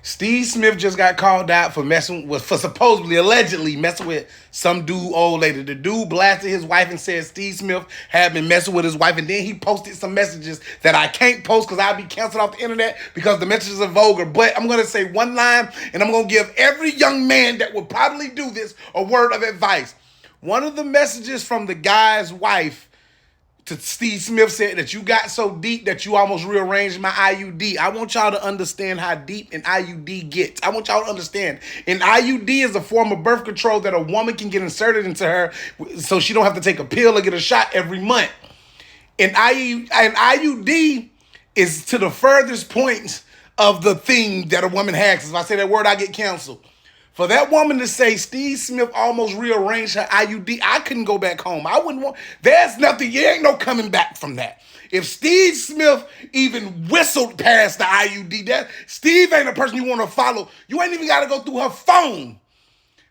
Steve Smith just got called out for supposedly, allegedly messing with some old lady. The dude blasted his wife and said Steve Smith had been messing with his wife, and then he posted some messages that I can't post because I'll be canceled off the internet because the messages are vulgar. But I'm gonna say one line, and I'm gonna give every young man that would probably do this a word of advice. One of the messages from the guy's wife to Steve Smith said that you got so deep that you almost rearranged my IUD. I want y'all to understand how deep an IUD gets. I want y'all to understand an IUD is a form of birth control that a woman can get inserted into her so she don't have to take a pill or get a shot every month. An IUD is to the furthest point of the thing that a woman has. If I say that word, I get canceled. For that woman to say Steve Smith almost rearranged her IUD, I couldn't go back home. I wouldn't want, there's nothing, there ain't no coming back from that. If Steve Smith even whistled past the IUD, that Steve ain't a person you want to follow. You ain't even got to go through her phone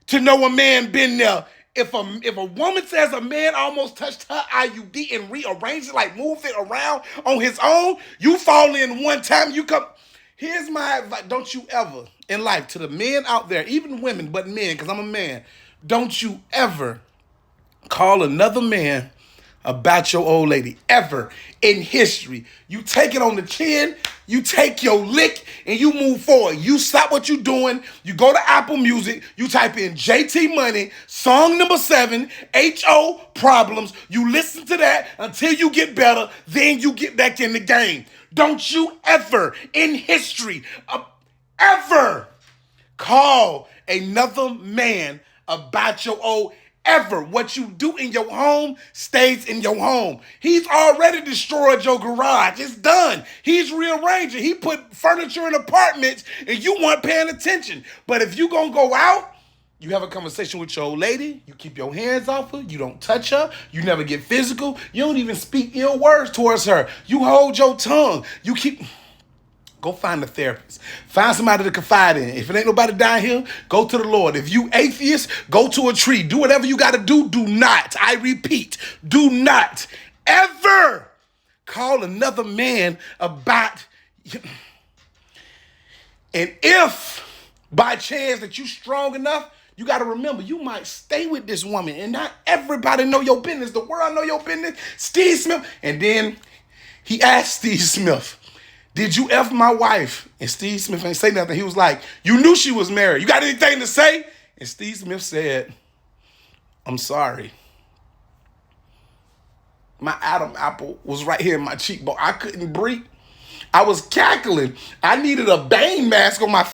to know a man been there. If a woman says a man almost touched her IUD and rearranged it, like moved it around on his own, you fall in one time, you come. Here's my advice. Don't you ever in life, to the men out there, even women, but men, because I'm a man, don't you ever call another man about your old lady, ever in history. You take it on the chin, you take your lick, and you move forward. You stop what you're doing, you go to Apple Music, you type in JT Money, song number 7, HO Problems. You listen to that until you get better, then you get back in the game. Don't you ever in history, ever call another man about your old. Ever. What you do in your home stays in your home. He's already destroyed your garage. It's done. He's rearranging. He put furniture in apartments and you weren't paying attention. But if you gonna go out, you have a conversation with your old lady, you keep your hands off her, you don't touch her, you never get physical, you don't even speak ill words towards her. You hold your tongue. You keep... Go find a therapist. Find somebody to confide in. If it ain't nobody down here, go to the Lord. If you atheist, go to a tree. Do whatever you got to do. Do not, I repeat, do not ever call another man about you. And if by chance that you strong enough, you got to remember, you might stay with this woman and not everybody know your business. The world know your business. Steve Smith. And then he asked Steve Smith, did you F my wife? And Steve Smith ain't say nothing. He was like, you knew she was married. You got anything to say? And Steve Smith said, I'm sorry. My Adam apple was right here in my cheekbone. I couldn't breathe. I was cackling. I needed a Bane mask on my face.